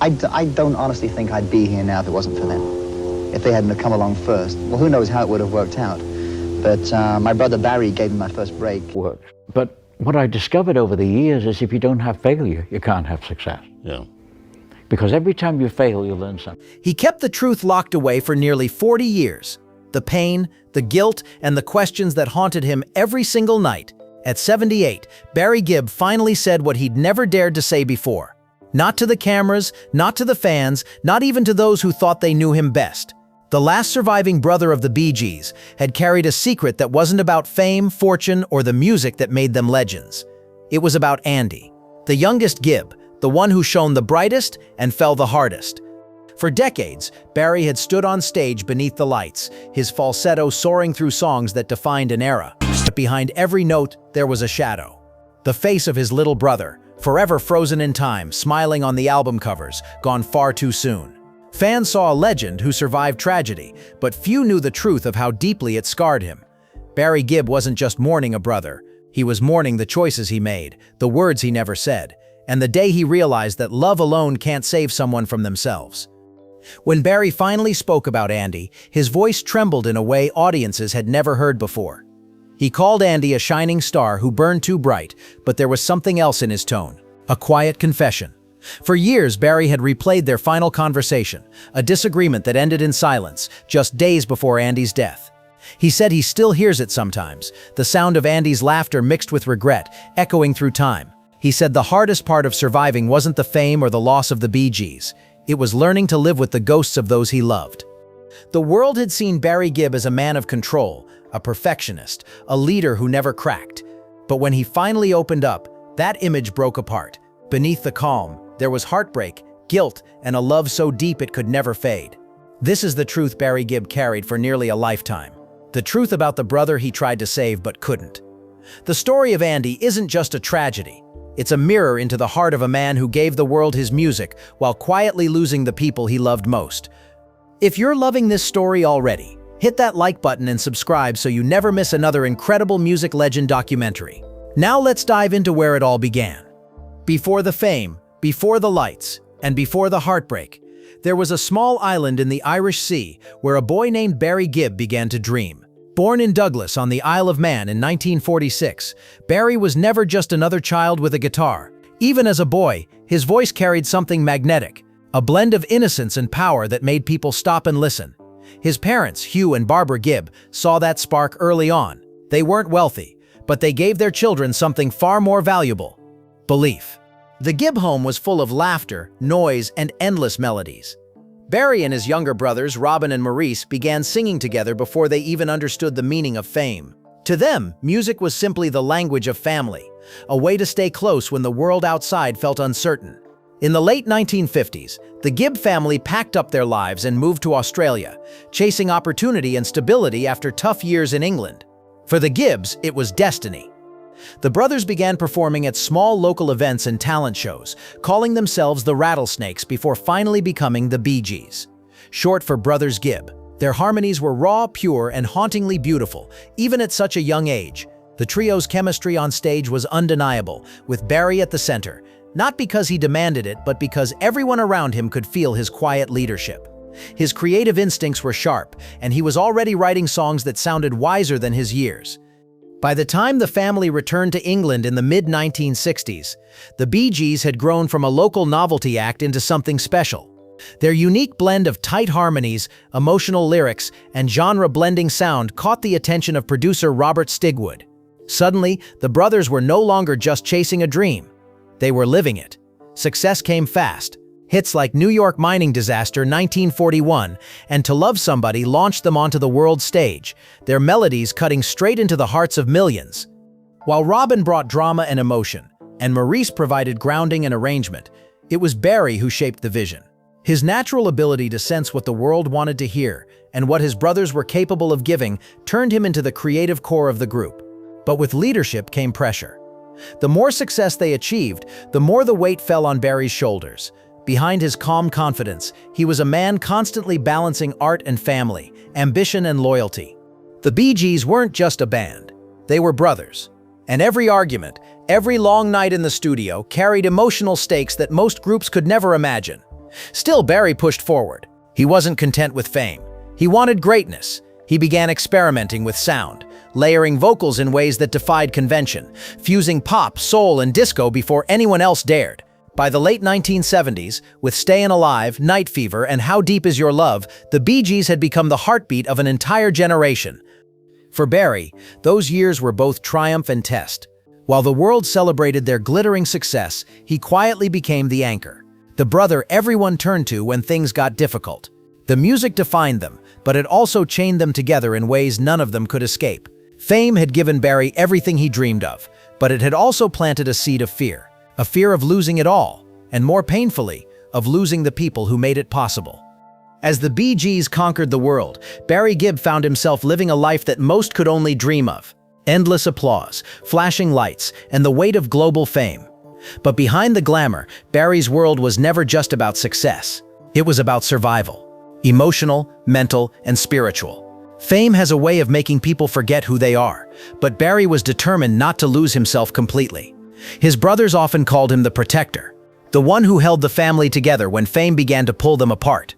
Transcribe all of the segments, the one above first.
I don't honestly think I'd be here now if it wasn't for them. If they hadn't have come along first, well, who knows how it would have worked out. But my brother Barry gave me my first break. But what I discovered over the years is if you don't have failure, you can't have success. Yeah. Because every time you fail, you learn something. He kept the truth locked away for nearly 40 years. The pain, the guilt, and the questions that haunted him every single night. At 78, Barry Gibb finally said what he'd never dared to say before. Not to the cameras, not to the fans, not even to those who thought they knew him best. The last surviving brother of the Bee Gees had carried a secret that wasn't about fame, fortune, or the music that made them legends. It was about Andy, the youngest Gibb, the one who shone the brightest and fell the hardest. For decades, Barry had stood on stage beneath the lights, his falsetto soaring through songs that defined an era. But behind every note, there was a shadow. The face of his little brother, forever frozen in time, smiling on the album covers, gone far too soon. Fans saw a legend who survived tragedy, but few knew the truth of how deeply it scarred him. Barry Gibb wasn't just mourning a brother. He was mourning the choices he made, the words he never said, and the day he realized that love alone can't save someone from themselves. When Barry finally spoke about Andy, his voice trembled in a way audiences had never heard before. He called Andy a shining star who burned too bright, but there was something else in his tone, a quiet confession. For years, Barry had replayed their final conversation, a disagreement that ended in silence, just days before Andy's death. He said he still hears it sometimes, the sound of Andy's laughter mixed with regret, echoing through time. He said the hardest part of surviving wasn't the fame or the loss of the Bee Gees. It was learning to live with the ghosts of those he loved. The world had seen Barry Gibb as a man of control, a perfectionist, a leader who never cracked. But when he finally opened up, that image broke apart. Beneath the calm, there was heartbreak, guilt, and a love so deep it could never fade. This is the truth Barry Gibb carried for nearly a lifetime. The truth about the brother he tried to save but couldn't. The story of Andy isn't just a tragedy. It's a mirror into the heart of a man who gave the world his music while quietly losing the people he loved most. If you're loving this story already, hit that like button and subscribe so you never miss another incredible music legend documentary. Now let's dive into where it all began. Before the fame, before the lights, and before the heartbreak, there was a small island in the Irish Sea where a boy named Barry Gibb began to dream. Born in Douglas on the Isle of Man in 1946, Barry was never just another child with a guitar. Even as a boy, his voice carried something magnetic, a blend of innocence and power that made people stop and listen. His parents, Hugh and Barbara Gibb, saw that spark early on. They weren't wealthy, but they gave their children something far more valuable: belief. The Gibb home was full of laughter, noise, and endless melodies. Barry and his younger brothers, Robin and Maurice, began singing together before they even understood the meaning of fame. To them, music was simply the language of family, a way to stay close when the world outside felt uncertain. In the late 1950s, the Gibb family packed up their lives and moved to Australia, chasing opportunity and stability after tough years in England. For the Gibbs, it was destiny. The brothers began performing at small local events and talent shows, calling themselves the Rattlesnakes before finally becoming the Bee Gees. Short for Brothers Gibb, their harmonies were raw, pure, and hauntingly beautiful, even at such a young age. The trio's chemistry on stage was undeniable, with Barry at the center, not because he demanded it, but because everyone around him could feel his quiet leadership. His creative instincts were sharp, and he was already writing songs that sounded wiser than his years. By the time the family returned to England in the mid-1960s, the Bee Gees had grown from a local novelty act into something special. Their unique blend of tight harmonies, emotional lyrics, and genre-blending sound caught the attention of producer Robert Stigwood. Suddenly, the brothers were no longer just chasing a dream. They were living it. Success came fast. Hits like New York Mining Disaster 1941 and To Love Somebody launched them onto the world stage, their melodies cutting straight into the hearts of millions. While Robin brought drama and emotion, and Maurice provided grounding and arrangement, it was Barry who shaped the vision. His natural ability to sense what the world wanted to hear and what his brothers were capable of giving turned him into the creative core of the group. But with leadership came pressure. The more success they achieved, the more the weight fell on Barry's shoulders. Behind his calm confidence, he was a man constantly balancing art and family, ambition and loyalty. The Bee Gees weren't just a band. They were brothers. And every argument, every long night in the studio carried emotional stakes that most groups could never imagine. Still, Barry pushed forward. He wasn't content with fame. He wanted greatness. He began experimenting with sound, layering vocals in ways that defied convention, fusing pop, soul, and disco before anyone else dared. By the late 1970s, with Stayin' Alive, Night Fever, and How Deep Is Your Love, the Bee Gees had become the heartbeat of an entire generation. For Barry, those years were both triumph and test. While the world celebrated their glittering success, he quietly became the anchor, the brother everyone turned to when things got difficult. The music defined them, but it also chained them together in ways none of them could escape. Fame had given Barry everything he dreamed of, but it had also planted a seed of fear. A fear of losing it all, and more painfully, of losing the people who made it possible. As the Bee Gees conquered the world, Barry Gibb found himself living a life that most could only dream of. Endless applause, flashing lights, and the weight of global fame. But behind the glamour, Barry's world was never just about success. It was about survival. Emotional, mental, and spiritual. Fame has a way of making people forget who they are, but Barry was determined not to lose himself completely. His brothers often called him the protector, the one who held the family together when fame began to pull them apart.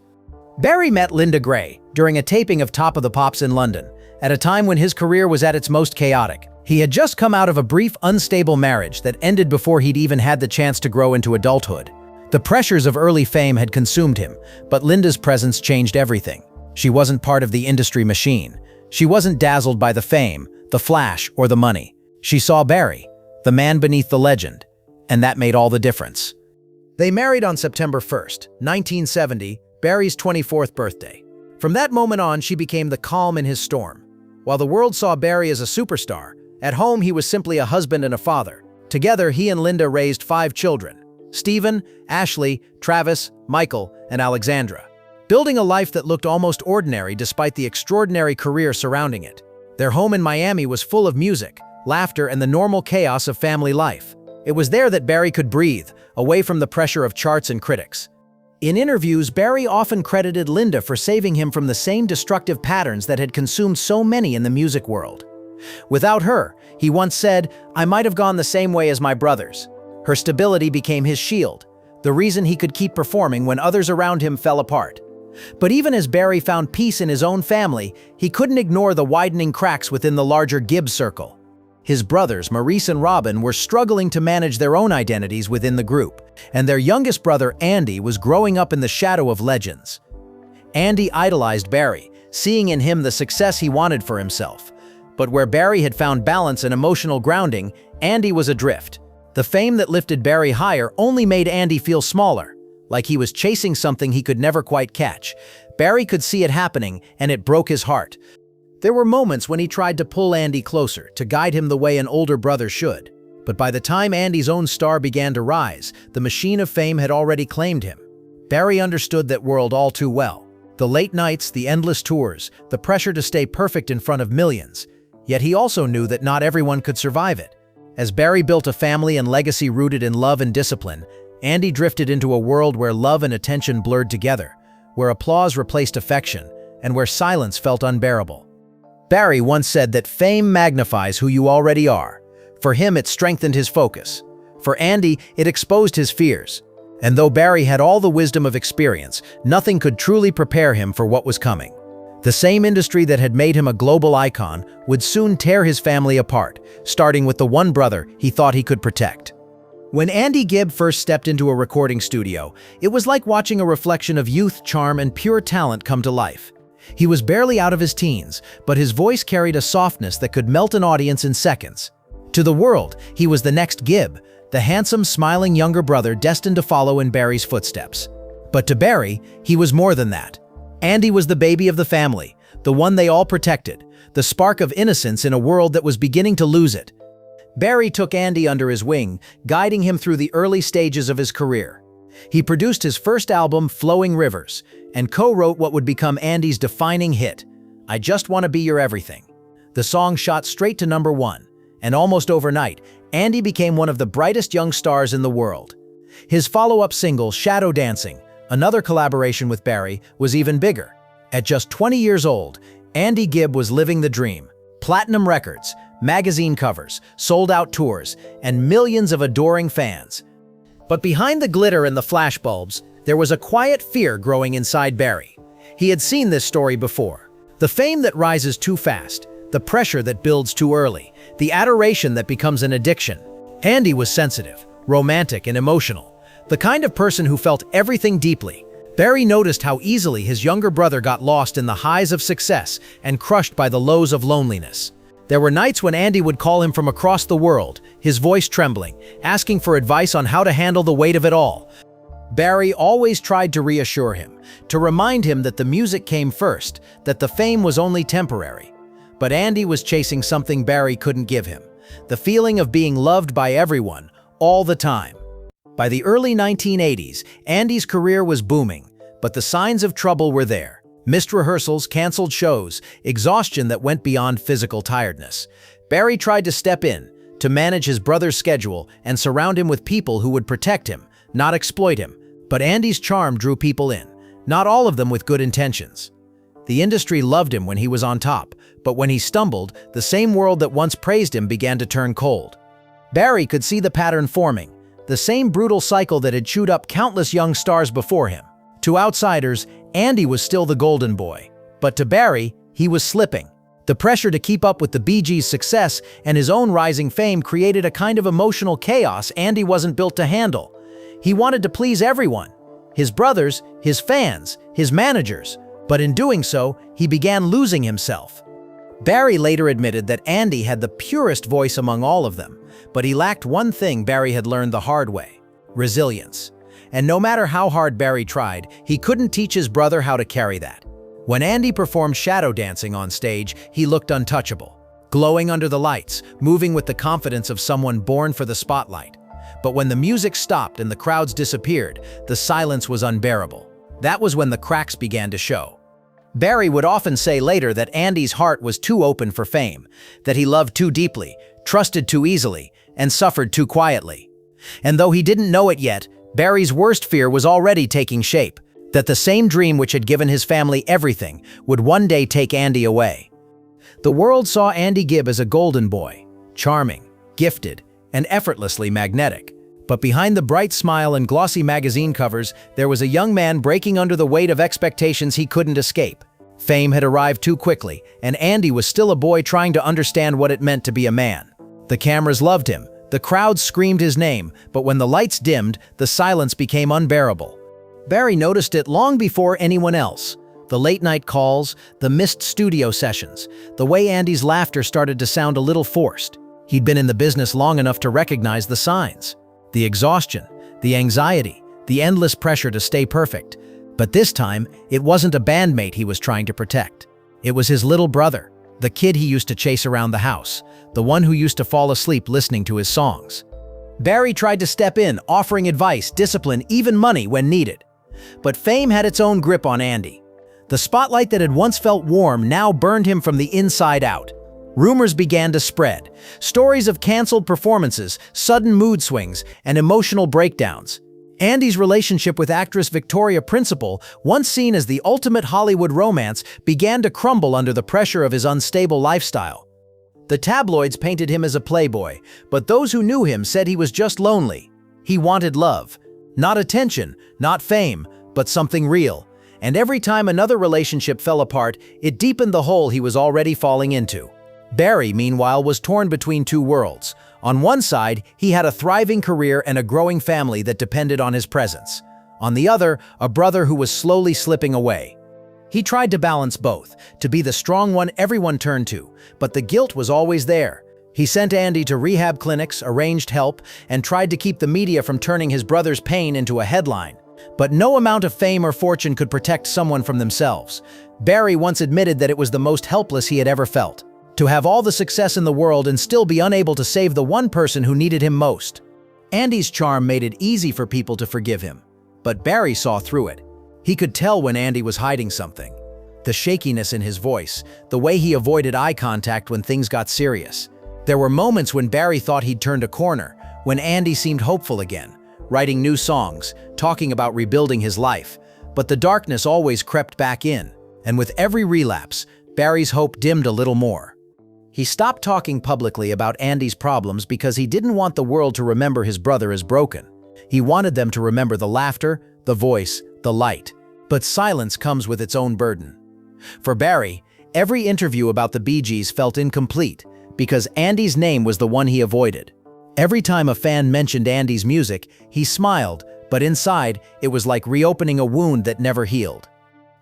Barry met Linda Gray during a taping of Top of the Pops in London, at a time when his career was at its most chaotic. He had just come out of a brief, unstable marriage that ended before he'd even had the chance to grow into adulthood. The pressures of early fame had consumed him, but Linda's presence changed everything. She wasn't part of the industry machine. She wasn't dazzled by the fame, the flash, or the money. She saw Barry, the man beneath the legend, and that made all the difference. They married on September 1st, 1970, Barry's 24th birthday. From that moment on, she became the calm in his storm. While the world saw Barry as a superstar, at home he was simply a husband and a father. Together, he and Linda raised 5 children: Stephen, Ashley, Travis, Michael, and Alexandra, building a life that looked almost ordinary despite the extraordinary career surrounding it. Their home in Miami was full of music, laughter, and the normal chaos of family life. It was there that Barry could breathe, away from the pressure of charts and critics. In interviews, Barry often credited Linda for saving him from the same destructive patterns that had consumed so many in the music world. Without her, he once said, "I might have gone the same way as my brothers." Her stability became his shield, the reason he could keep performing when others around him fell apart. But even as Barry found peace in his own family, he couldn't ignore the widening cracks within the larger Gibb circle. His brothers, Maurice and Robin, were struggling to manage their own identities within the group, and their youngest brother, Andy, was growing up in the shadow of legends. Andy idolized Barry, seeing in him the success he wanted for himself. But where Barry had found balance and emotional grounding, Andy was adrift. The fame that lifted Barry higher only made Andy feel smaller, like he was chasing something he could never quite catch. Barry could see it happening, and it broke his heart. There were moments when he tried to pull Andy closer, to guide him the way an older brother should. But by the time Andy's own star began to rise, the machine of fame had already claimed him. Barry understood that world all too well. The late nights, the endless tours, the pressure to stay perfect in front of millions. Yet he also knew that not everyone could survive it. As Barry built a family and legacy rooted in love and discipline, Andy drifted into a world where love and attention blurred together, where applause replaced affection, and where silence felt unbearable. Barry once said that fame magnifies who you already are. For him, it strengthened his focus. For Andy, it exposed his fears. And though Barry had all the wisdom of experience, nothing could truly prepare him for what was coming. The same industry that had made him a global icon would soon tear his family apart, starting with the one brother he thought he could protect. When Andy Gibb first stepped into a recording studio, it was like watching a reflection of youth, charm, and pure talent come to life. He was barely out of his teens, but his voice carried a softness that could melt an audience in seconds. To the world, he was the next Gibb, the handsome, smiling younger brother destined to follow in Barry's footsteps. But to Barry, he was more than that. Andy was the baby of the family, the one they all protected, the spark of innocence in a world that was beginning to lose it. Barry took Andy under his wing, guiding him through the early stages of his career. He produced his first album, Flowing Rivers, and co-wrote what would become Andy's defining hit, I Just Want to Be Your Everything. The song shot straight to #1, and almost overnight, Andy became one of the brightest young stars in the world. His follow-up single, Shadow Dancing, another collaboration with Barry, was even bigger. At just 20 years old, Andy Gibb was living the dream. Platinum records, magazine covers, sold-out tours, and millions of adoring fans. But behind the glitter and the flashbulbs, there was a quiet fear growing inside Barry. He had seen this story before. The fame that rises too fast, the pressure that builds too early, the adoration that becomes an addiction. Andy was sensitive, romantic, and emotional, the kind of person who felt everything deeply. Barry noticed how easily his younger brother got lost in the highs of success and crushed by the lows of loneliness. There were nights when Andy would call him from across the world, his voice trembling, asking for advice on how to handle the weight of it all. Barry always tried to reassure him, to remind him that the music came first, that the fame was only temporary. But Andy was chasing something Barry couldn't give him, the feeling of being loved by everyone, all the time. By the early 1980s, Andy's career was booming, but the signs of trouble were there. Missed rehearsals, canceled shows, exhaustion that went beyond physical tiredness. Barry tried to step in, to manage his brother's schedule and surround him with people who would protect him, not exploit him. But Andy's charm drew people in, not all of them with good intentions. The industry loved him when he was on top, but when he stumbled, the same world that once praised him began to turn cold. Barry could see the pattern forming, the same brutal cycle that had chewed up countless young stars before him. To outsiders, Andy was still the golden boy, but to Barry, he was slipping. The pressure to keep up with the Bee Gees' success and his own rising fame created a kind of emotional chaos Andy wasn't built to handle. He wanted to please everyone, his brothers, his fans, his managers, but in doing so, he began losing himself. Barry later admitted that Andy had the purest voice among all of them, but he lacked one thing Barry had learned the hard way: resilience. And no matter how hard Barry tried, he couldn't teach his brother how to carry that. When Andy performed shadow dancing on stage, he looked untouchable, glowing under the lights, moving with the confidence of someone born for the spotlight. But when the music stopped and the crowds disappeared, the silence was unbearable. That was when the cracks began to show. Barry would often say later that Andy's heart was too open for fame, that he loved too deeply, trusted too easily, and suffered too quietly. And though he didn't know it yet, Barry's worst fear was already taking shape, that the same dream which had given his family everything would one day take Andy away. The world saw Andy Gibb as a golden boy, charming, gifted, and effortlessly magnetic. But behind the bright smile and glossy magazine covers, there was a young man breaking under the weight of expectations he couldn't escape. Fame had arrived too quickly, and Andy was still a boy trying to understand what it meant to be a man. The cameras loved him. The crowd screamed his name, but when the lights dimmed, the silence became unbearable. Barry noticed it long before anyone else. The late-night calls, the missed studio sessions, the way Andy's laughter started to sound a little forced. He'd been in the business long enough to recognize the signs. The exhaustion, the anxiety, the endless pressure to stay perfect. But this time, it wasn't a bandmate he was trying to protect. It was his little brother, the kid he used to chase around the house, the one who used to fall asleep listening to his songs. Barry tried to step in, offering advice, discipline, even money when needed. But fame had its own grip on Andy. The spotlight that had once felt warm now burned him from the inside out. Rumors began to spread. Stories of canceled performances, sudden mood swings, and emotional breakdowns. Andy's relationship with actress Victoria Principal, once seen as the ultimate Hollywood romance, began to crumble under the pressure of his unstable lifestyle. The tabloids painted him as a playboy, but those who knew him said he was just lonely. He wanted love. Not attention, not fame, but something real. And every time another relationship fell apart, it deepened the hole he was already falling into. Barry, meanwhile, was torn between two worlds. On one side, he had a thriving career and a growing family that depended on his presence. On the other, a brother who was slowly slipping away. He tried to balance both, to be the strong one everyone turned to, but the guilt was always there. He sent Andy to rehab clinics, arranged help, and tried to keep the media from turning his brother's pain into a headline. But no amount of fame or fortune could protect someone from themselves. Barry once admitted that it was the most helpless he had ever felt. To have all the success in the world and still be unable to save the one person who needed him most. Andy's charm made it easy for people to forgive him, but Barry saw through it. He could tell when Andy was hiding something. The shakiness in his voice, the way he avoided eye contact when things got serious. There were moments when Barry thought he'd turned a corner, when Andy seemed hopeful again, writing new songs, talking about rebuilding his life. But the darkness always crept back in, and with every relapse, Barry's hope dimmed a little more. He stopped talking publicly about Andy's problems because he didn't want the world to remember his brother as broken. He wanted them to remember the laughter, the voice, the light. But silence comes with its own burden. For Barry, every interview about the Bee Gees felt incomplete because Andy's name was the one he avoided. Every time a fan mentioned Andy's music, he smiled, but inside, it was like reopening a wound that never healed.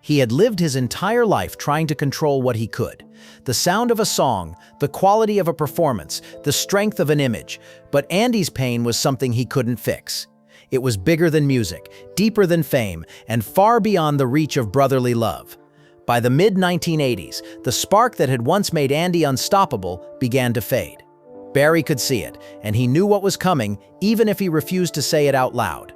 He had lived his entire life trying to control what he could. The sound of a song, the quality of a performance, the strength of an image. But Andy's pain was something he couldn't fix. It was bigger than music, deeper than fame, and far beyond the reach of brotherly love. By the mid-1980s, the spark that had once made Andy unstoppable began to fade. Barry could see it, and he knew what was coming, even if he refused to say it out loud.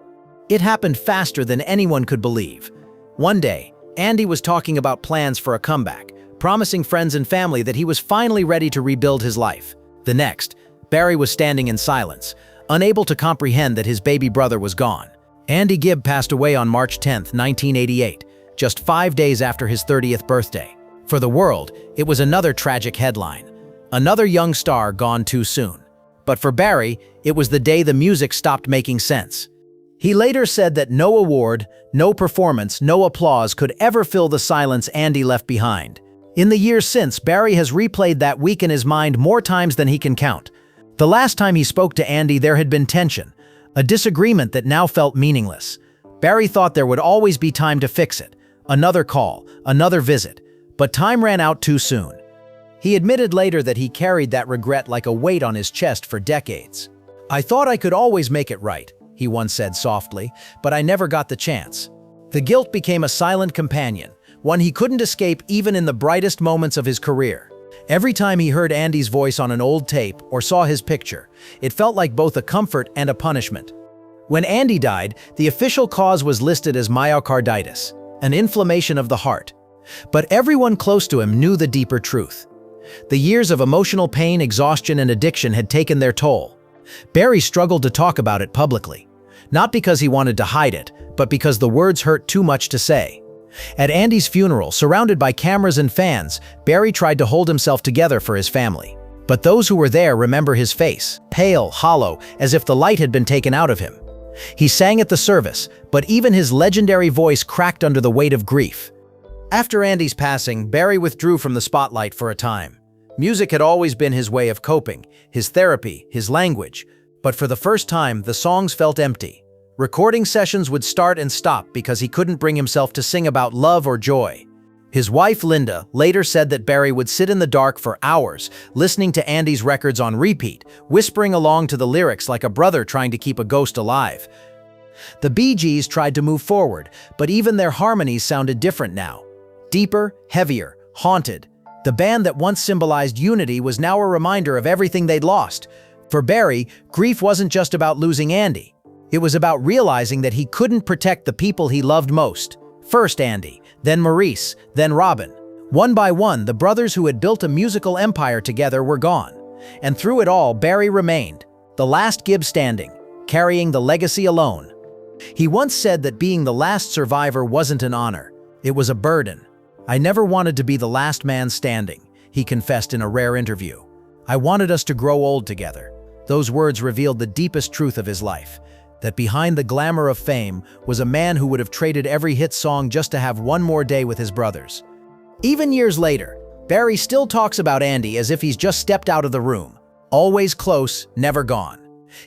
It happened faster than anyone could believe. One day, Andy was talking about plans for a comeback, promising friends and family that he was finally ready to rebuild his life. The next, Barry was standing in silence, unable to comprehend that his baby brother was gone. Andy Gibb passed away on March 10, 1988, just 5 days after his 30th birthday. For the world, it was another tragic headline. Another young star gone too soon. But for Barry, it was the day the music stopped making sense. He later said that no award, no performance, no applause could ever fill the silence Andy left behind. In the years since, Barry has replayed that week in his mind more times than he can count. The last time he spoke to Andy, there had been tension, a disagreement that now felt meaningless. Barry thought there would always be time to fix it, another call, another visit, but time ran out too soon. He admitted later that he carried that regret like a weight on his chest for decades. "I thought I could always make it right," he once said softly, "but I never got the chance." The guilt became a silent companion, one he couldn't escape even in the brightest moments of his career. Every time he heard Andy's voice on an old tape or saw his picture, it felt like both a comfort and a punishment. When Andy died, the official cause was listed as myocarditis, an inflammation of the heart. But everyone close to him knew the deeper truth. The years of emotional pain, exhaustion, and addiction had taken their toll. Barry struggled to talk about it publicly, not because he wanted to hide it, but because the words hurt too much to say. At Andy's funeral, surrounded by cameras and fans, Barry tried to hold himself together for his family. But those who were there remember his face, pale, hollow, as if the light had been taken out of him. He sang at the service, but even his legendary voice cracked under the weight of grief. After Andy's passing, Barry withdrew from the spotlight for a time. Music had always been his way of coping, his therapy, his language. But for the first time, the songs felt empty. Recording sessions would start and stop because he couldn't bring himself to sing about love or joy. His wife, Linda, later said that Barry would sit in the dark for hours, listening to Andy's records on repeat, whispering along to the lyrics like a brother trying to keep a ghost alive. The Bee Gees tried to move forward, but even their harmonies sounded different now. Deeper, heavier, haunted. The band that once symbolized unity was now a reminder of everything they'd lost. For Barry, grief wasn't just about losing Andy. It was about realizing that he couldn't protect the people he loved most. First Andy, then Maurice, then Robin. One by one, the brothers who had built a musical empire together were gone. And through it all, Barry remained, the last Gibb standing, carrying the legacy alone. He once said that being the last survivor wasn't an honor, it was a burden. "I never wanted to be the last man standing," he confessed in a rare interview. "I wanted us to grow old together." Those words revealed the deepest truth of his life, that behind the glamour of fame was a man who would have traded every hit song just to have one more day with his brothers. Even years later, Barry still talks about Andy as if he's just stepped out of the room. Always close, never gone.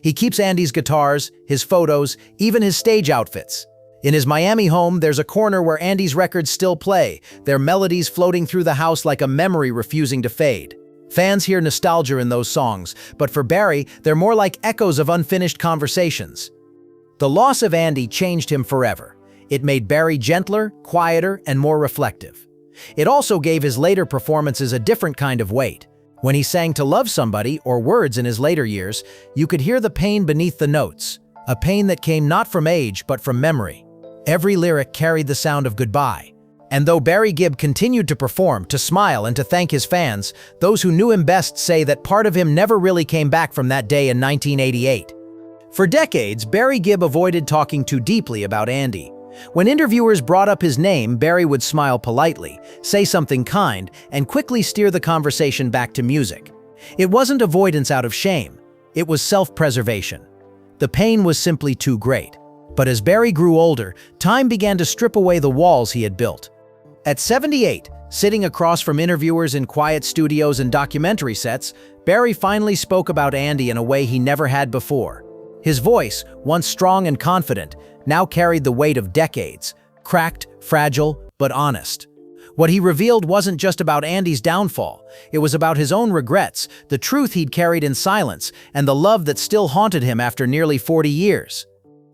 He keeps Andy's guitars, his photos, even his stage outfits. In his Miami home, there's a corner where Andy's records still play, their melodies floating through the house like a memory refusing to fade. Fans hear nostalgia in those songs, but for Barry, they're more like echoes of unfinished conversations. The loss of Andy changed him forever. It made Barry gentler, quieter, and more reflective. It also gave his later performances a different kind of weight. When he sang To Love Somebody or Words in his later years, you could hear the pain beneath the notes, a pain that came not from age but from memory. Every lyric carried the sound of goodbye. And though Barry Gibb continued to perform, to smile, and to thank his fans, those who knew him best say that part of him never really came back from that day in 1988. For decades, Barry Gibb avoided talking too deeply about Andy. When interviewers brought up his name, Barry would smile politely, say something kind, and quickly steer the conversation back to music. It wasn't avoidance out of shame. It was self-preservation. The pain was simply too great. But as Barry grew older, time began to strip away the walls he had built. At 78, sitting across from interviewers in quiet studios and documentary sets, Barry finally spoke about Andy in a way he never had before. His voice, once strong and confident, now carried the weight of decades, cracked, fragile, but honest. What he revealed wasn't just about Andy's downfall. It was about his own regrets, the truth he'd carried in silence, and the love that still haunted him after nearly 40 years.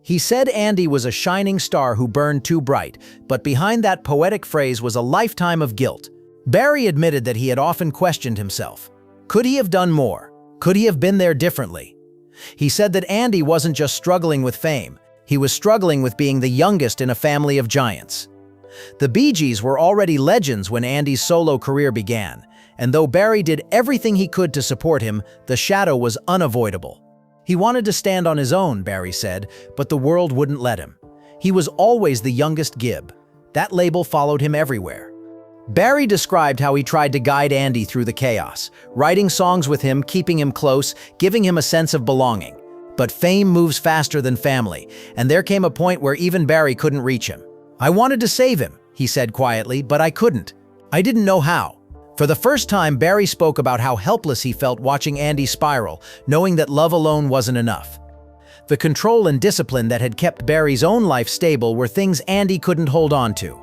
He said Andy was a shining star who burned too bright, but behind that poetic phrase was a lifetime of guilt. Barry admitted that he had often questioned himself. Could he have done more? Could he have been there differently? He said that Andy wasn't just struggling with fame, he was struggling with being the youngest in a family of giants. The Bee Gees were already legends when Andy's solo career began, and though Barry did everything he could to support him, the shadow was unavoidable. He wanted to stand on his own, Barry said, but the world wouldn't let him. He was always the youngest Gibb. That label followed him everywhere. Barry described how he tried to guide Andy through the chaos, writing songs with him, keeping him close, giving him a sense of belonging. But fame moves faster than family, and there came a point where even Barry couldn't reach him. "I wanted to save him," he said quietly, "but I couldn't. I didn't know how." For the first time, Barry spoke about how helpless he felt watching Andy spiral, knowing that love alone wasn't enough. The control and discipline that had kept Barry's own life stable were things Andy couldn't hold on to.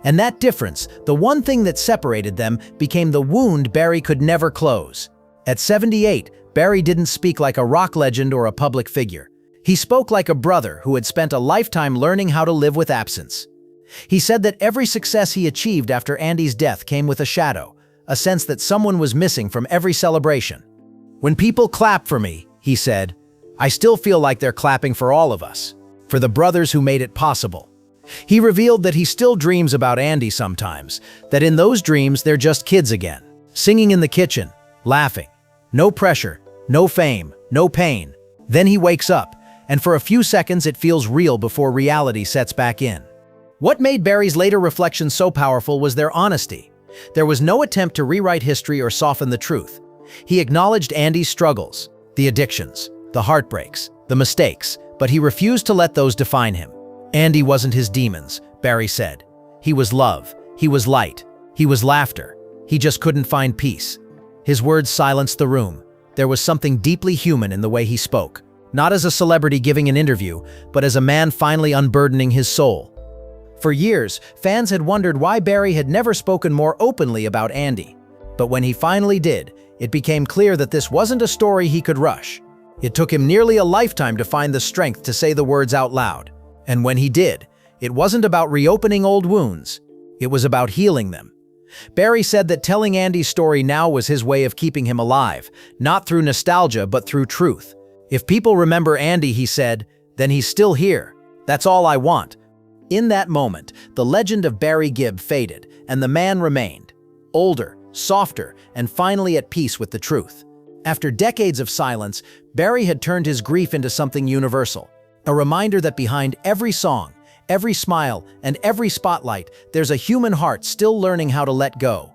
And that difference, the one thing that separated them, became the wound Barry could never close. At 78, Barry didn't speak like a rock legend or a public figure. He spoke like a brother who had spent a lifetime learning how to live with absence. He said that every success he achieved after Andy's death came with a shadow, a sense that someone was missing from every celebration. "When people clap for me," he said, "I still feel like they're clapping for all of us, for the brothers who made it possible." He revealed that he still dreams about Andy sometimes, that in those dreams they're just kids again, singing in the kitchen, laughing. No pressure, no fame, no pain. Then he wakes up, and for a few seconds it feels real before reality sets back in. What made Barry's later reflections so powerful was their honesty. There was no attempt to rewrite history or soften the truth. He acknowledged Andy's struggles, the addictions, the heartbreaks, the mistakes, but he refused to let those define him. Andy wasn't his demons, Barry said. He was love, he was light, he was laughter. He just couldn't find peace. His words silenced the room. There was something deeply human in the way he spoke, not as a celebrity giving an interview, but as a man finally unburdening his soul. For years, fans had wondered why Barry had never spoken more openly about Andy. But when he finally did, it became clear that this wasn't a story he could rush. It took him nearly a lifetime to find the strength to say the words out loud. And when he did, it wasn't about reopening old wounds. It was about healing them. Barry said that telling Andy's story now was his way of keeping him alive, not through nostalgia but through truth. "If people remember Andy," he said, "then he's still here. That's all I want." In that moment, the legend of Barry Gibb faded, and the man remained, older, softer, and finally at peace with the truth. After decades of silence, Barry had turned his grief into something universal, a reminder that behind every song, every smile, and every spotlight, there's a human heart still learning how to let go.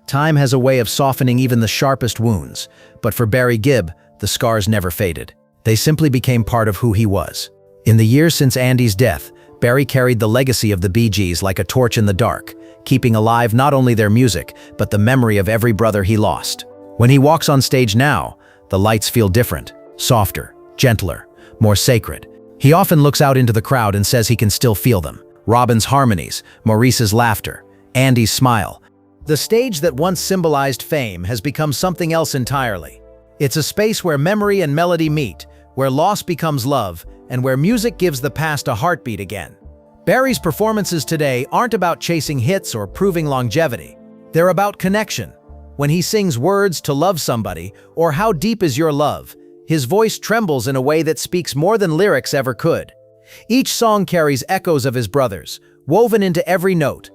Time has a way of softening even the sharpest wounds, but for Barry Gibb, the scars never faded. They simply became part of who he was. In the years since Andy's death, Barry carried the legacy of the Bee Gees like a torch in the dark, keeping alive not only their music, but the memory of every brother he lost. When he walks on stage now, the lights feel different, softer, gentler, more sacred. He often looks out into the crowd and says he can still feel them. Robin's harmonies, Maurice's laughter, Andy's smile. The stage that once symbolized fame has become something else entirely. It's a space where memory and melody meet, where loss becomes love, and where music gives the past a heartbeat again. Barry's performances today aren't about chasing hits or proving longevity. They're about connection. When he sings words to love somebody, or how deep is your love, his voice trembles in a way that speaks more than lyrics ever could. Each song carries echoes of his brothers, woven into every note.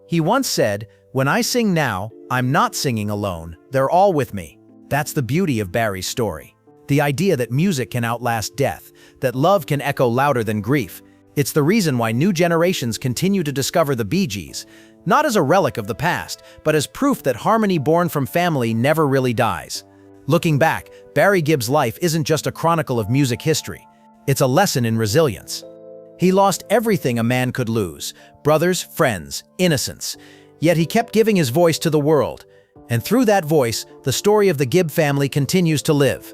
He once said, "When I sing now, I'm not singing alone, they're all with me." That's the beauty of Barry's story. The idea that music can outlast death, that love can echo louder than grief. It's the reason why new generations continue to discover the Bee Gees, not as a relic of the past, but as proof that harmony born from family never really dies. Looking back, Barry Gibb's life isn't just a chronicle of music history. It's a lesson in resilience. He lost everything a man could lose: brothers, friends, innocence. Yet he kept giving his voice to the world. And through that voice, the story of the Gibb family continues to live.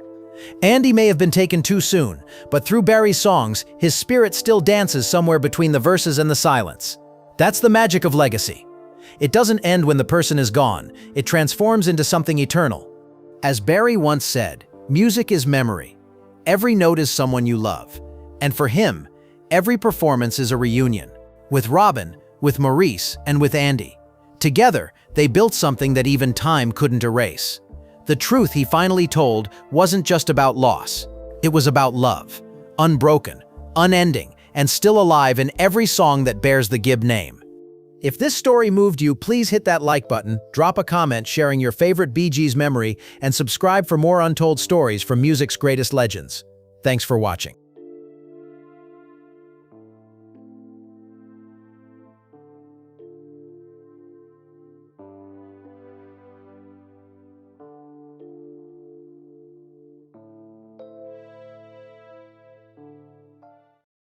Andy may have been taken too soon, but through Barry's songs, his spirit still dances somewhere between the verses and the silence. That's the magic of legacy. It doesn't end when the person is gone, it transforms into something eternal. As Barry once said, music is memory. Every note is someone you love. And for him, every performance is a reunion. With Robin, with Maurice, and with Andy. Together, they built something that even time couldn't erase. The truth he finally told wasn't just about loss. It was about love. Unbroken, unending, and still alive in every song that bears the Gibb name. If this story moved you, please hit that like button, drop a comment sharing your favorite Bee Gees memory, and subscribe for more untold stories from music's greatest legends. Thanks for watching.